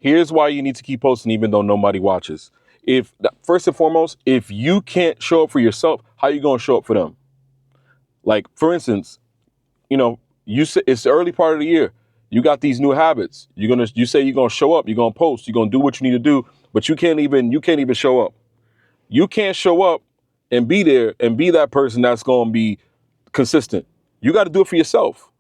Here's why you need to keep posting even though nobody watches. First and foremost, if you can't show up for yourself, how you going to show up for them? Like, for instance, you know, you say it's the early part of the year. You got these new habits. You say you're gonna show up, you're gonna post, you're gonna do what you need to do, but you can't even show up. You can't show up and be there and be that person that's gonna be consistent. You got to do it for yourself.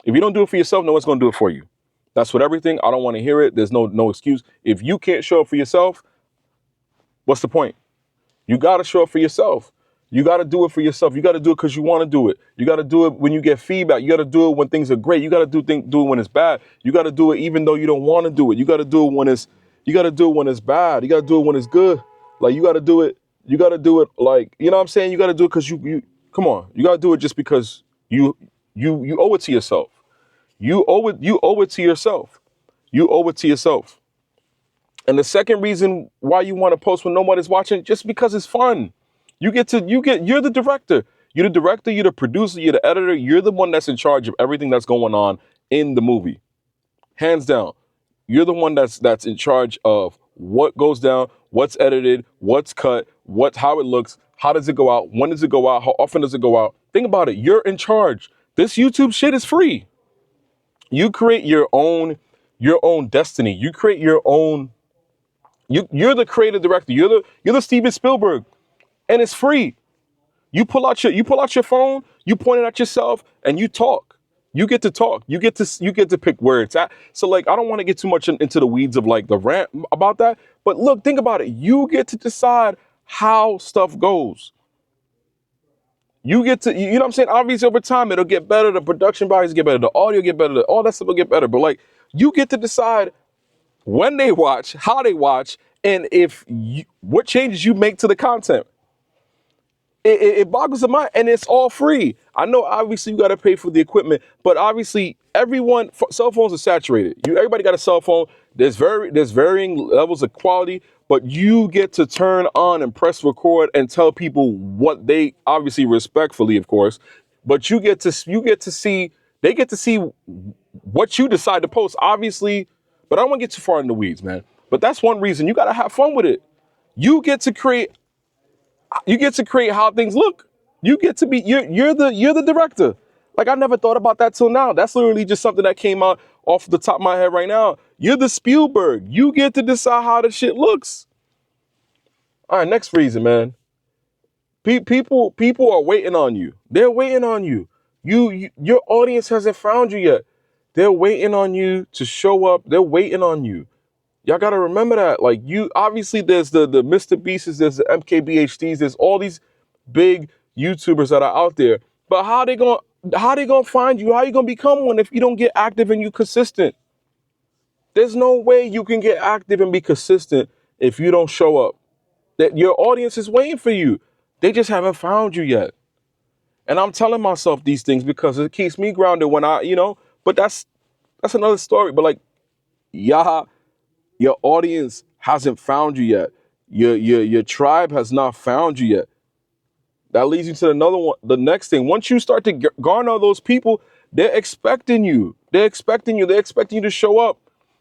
If you don't do it for yourself, no one's gonna do it for you. That's what everything. I don't want to hear it. There's no excuse. If you can't show up for yourself, what's the point? You got to show up for yourself. You got to do it for yourself. You got to do it because you want to do it. You got to do it when you get feedback. You got to do it when things are great. You got to do it when it's bad. You got to do it even though you don't want to do it. You got to do it when it's bad. You got to do it when it's good. Like, you got to do it. You got to do it like, you know what I'm saying? You got to do it because you come on. You got to do it just because you owe it to yourself. You owe it to yourself. You owe it to yourself. And the second reason why you want to post when nobody's watching, just because it's fun. You're the director. You're the director, you're the producer, you're the editor. You're the one that's in charge of everything that's going on in the movie. Hands down. You're the one that's in charge of what goes down, what's edited, what's cut, how it looks, how does it go out, when does it go out, how often does it go out. Think about it. You're in charge. This YouTube shit is free. You create your own destiny. You create your own. You're the creative director. You're the Steven Spielberg, and it's free. You pull out your phone, you point it at yourself, and you talk. You get to talk. You get to pick where it's at. So, like, I don't want to get too much into the weeds of like the rant about that. But look, think about it. You get to decide how stuff goes. You get to, you know what I'm saying? Obviously, over time, it'll get better. The production values get better. The audio get better. All that stuff will get better. But like, you get to decide when they watch, how they watch, and what changes you make to the content. It boggles the mind, and it's all free. I know, obviously, you got to pay for the equipment, but obviously, cell phones are saturated. Everybody got a cell phone. There's varying levels of quality, but you get to turn on and press record and tell people what they, obviously respectfully, of course, but they get to see what you decide to post, obviously. But I don't want to get too far in the weeds, man. But that's one reason you got to have fun with it. You get to create how things look. You get to be, you're the director. Like, I never thought about that till now. That's literally just something that came out off the top of my head right now. You're the Spielberg. You get to decide how the shit looks. All right, next reason, man. People are waiting on you. They're waiting on you. Your audience hasn't found you yet. They're waiting on you to show up. They're waiting on you. Y'all got to remember that. Like, obviously there's the Mr. Beasts, there's the MKBHDs, there's all these big YouTubers that are out there. But how they going to find you? How you going to become one if you don't get active and you consistent? There's no way you can get active and be consistent if you don't show up. That your audience is waiting for you. They just haven't found you yet. And I'm telling myself these things because it keeps me grounded when but that's another story. But like, your audience hasn't found you yet. Your tribe has not found you yet. That leads you to another one. The next thing, once you start to garner those people, they're expecting you. They're expecting you to show up.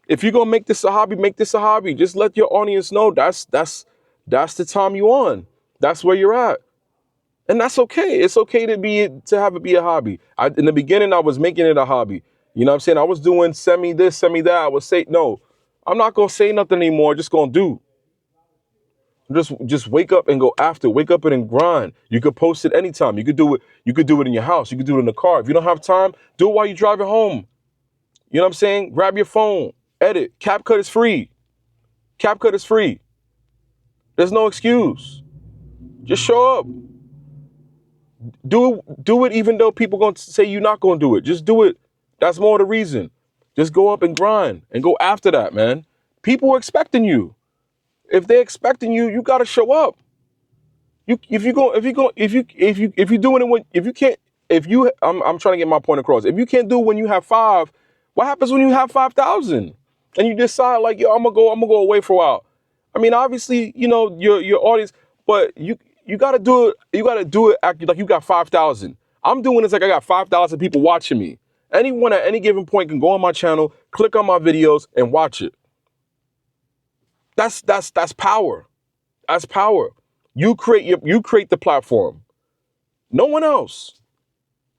If you're gonna make this a hobby, make this a hobby. Just let your audience know that's the time you on. That's where you're at. And that's okay. It's okay to have it be a hobby. In the beginning, I was making it a hobby. You know what I'm saying? I was doing send me this, send me that. I would say, no, I'm not going to say nothing anymore. I'm just going to do. Just wake up and go after. Wake up and grind. You could post it anytime. You could do it. You could do it in your house. You could do it in the car. If you don't have time, do it while you're driving home. You know what I'm saying? Grab your phone. Edit. CapCut is free. CapCut is free. There's no excuse. Just show up. Do it even though people going to say you're not going to do it. Just do it. That's more the reason. Just go up and grind and go after that, man. People are expecting you. If they're expecting you, you got to show up. I'm trying to get my point across. If you can't do it when you have 5, what happens when you have 5,000 and you decide like, yo, I'm gonna go away for a while? I mean, obviously, your audience, but you got to do it. You got to do it acting like you got 5,000. I'm doing this like I got 5,000 people watching me. Anyone at any given point can go on my channel, click on my videos, and watch it. That's power. That's power. You create the platform. No one else.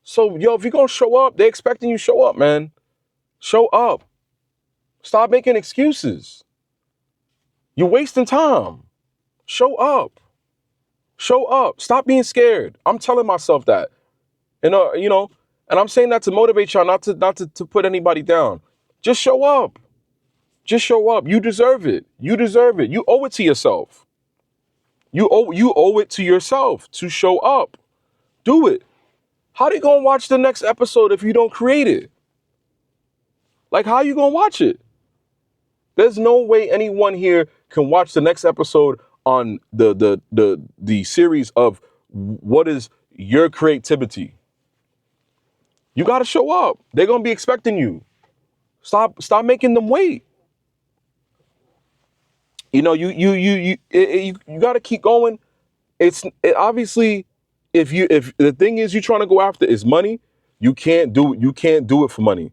So yo, if you're gonna show up, they're expecting you to show up, man. Show up. Stop making excuses. You're wasting time. Show up. Show up. Stop being scared. I'm telling myself that. And and I'm saying that to motivate y'all, not to put anybody down. Just show up. Just show up. You deserve it. You deserve it. You owe it to yourself. You owe it to yourself to show up. Do it. How they gonna watch the next episode if you don't create it? Like, how you gonna watch it? There's no way anyone here can watch the next episode on the series of what is your creativity. You gotta show up. They're gonna be expecting you. Stop making them wait. You gotta keep going. Obviously, if the thing is you're trying to go after is money, you can't do it for money.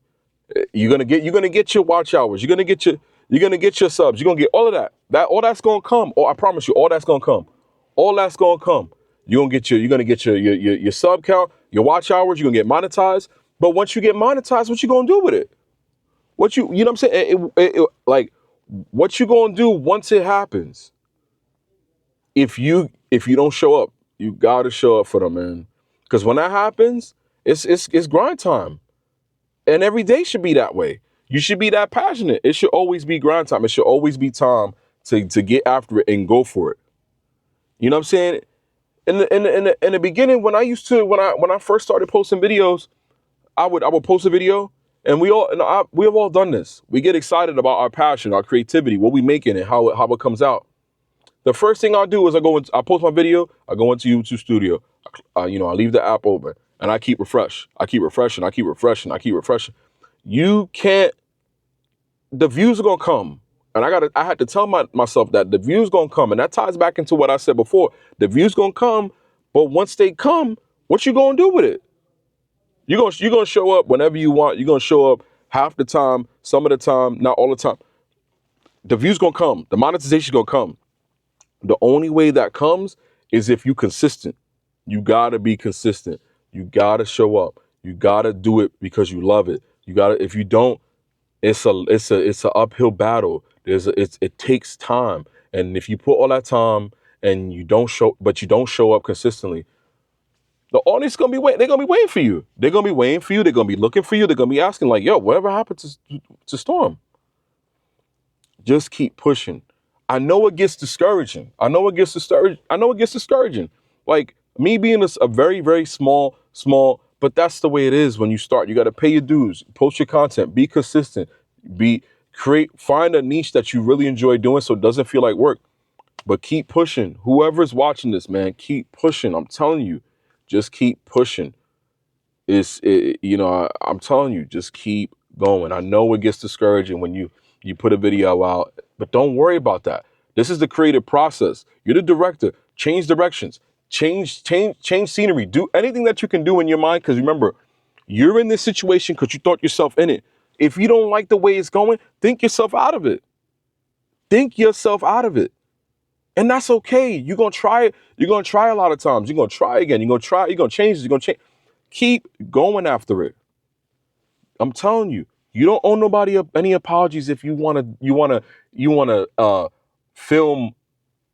You're gonna get your watch hours. You're gonna get your subs. You're gonna get all of that. All that's gonna come. Oh, I promise you, all that's gonna come. All that's gonna come. You're gonna get your sub count, your watch hours. You're gonna get monetized. But once you get monetized, what you gonna do with it? You know what I'm saying? Like, what you gonna do once it happens? If you don't show up, you gotta show up for them, man. Because when that happens, it's grind time. And every day should be that way. You should be that passionate. It should always be grind time. It should always be time to get after it and go for it. You know what I'm saying? In the beginning, when I first started posting videos, I would post a video, and we have all done this. We get excited about our passion, our creativity, what we making, and how it comes out. The first thing I do is I post my video, I go into YouTube Studio, I leave the app open, and I keep refreshing. You can't. The views are gonna come, and I had to tell myself that the views gonna come, and that ties back into what I said before. The views gonna come, but once they come, what you gonna do with it? You're gonna show up whenever you want. You're gonna show up half the time, some of the time, not all the time. The views gonna come. The monetization gonna come. The only way that comes is if you consistent. You gotta be consistent. You gotta show up. You gotta do it because you love it. If you don't, it's a uphill battle. It takes time. And if you put all that time and you don't show up consistently, the audience gonna be waiting. They're gonna be waiting for you. They're gonna be waiting for you. They're gonna be looking for you. They're gonna be asking like, yo, whatever happened to Storm? Just keep pushing. I know it gets discouraging. Like, me being a very, very small, but that's the way it is when you start. You got to pay your dues, post your content, be consistent, find a niche that you really enjoy doing so it doesn't feel like work. But keep pushing. Whoever's watching this, man, keep pushing. I'm telling you, just keep pushing. I'm telling you, just keep going. I know it gets discouraging when you put a video out, but don't worry about that. This is the creative process. You're the director. Change directions. Change scenery. Do anything that you can do in your mind, because remember, you're in this situation because you thought yourself in it. If you don't like the way it's going, think yourself out of it. And that's okay. You're going to try it. You're going to try a lot of times. You're going to try again. You're going to try. You're going to change. You're going to change. Keep going after it. I'm telling you, you don't owe nobody any apologies if you want to film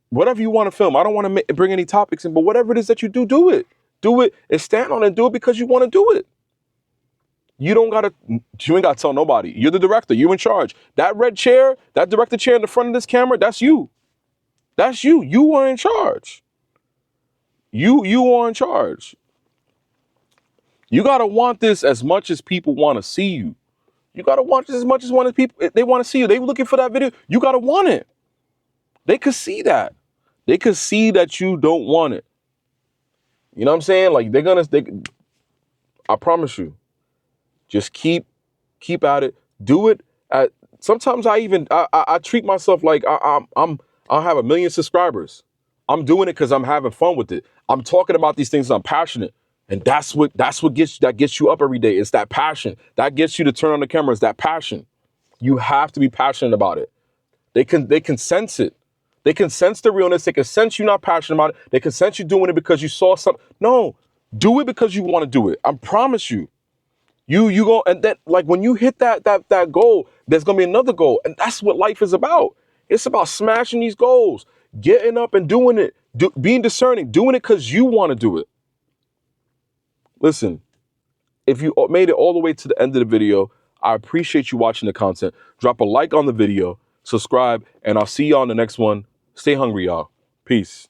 whatever you want to film. I don't want to bring any topics in, but whatever it is that you do, do it. Do it and stand on it and do it because you want to do it. You ain't got to tell nobody. You're the director. You're in charge. That red chair, that director chair in the front of this camera, that's you. That's you. You are in charge. You are in charge. You got to want this as much as people want to see you. You got to want this as much as people they want to see you. They were looking for that video. You got to want it. They could see that. They could see that you don't want it. You know what I'm saying? Like, I promise you, just keep at it. Do it. Sometimes I treat myself like I'll have 1 million subscribers. I'm doing it because I'm having fun with it. I'm talking about these things. I'm passionate. And that's what gets you up every day. It's that passion that gets you to turn on the camera. It's that passion. You have to be passionate about it. They can sense it. They can sense the realness. They can sense you're not passionate about it. They can sense you doing it because you saw something. No, do it because you want to do it. I promise you. You go, and that, like, when you hit that goal, there's gonna be another goal, and that's what life is about. It's about smashing these goals, getting up and doing it, being discerning, doing it because you want to do it. Listen, if you made it all the way to the end of the video, I appreciate you watching the content. Drop a like on the video, subscribe, and I'll see you on the next one. Stay hungry, y'all. Peace.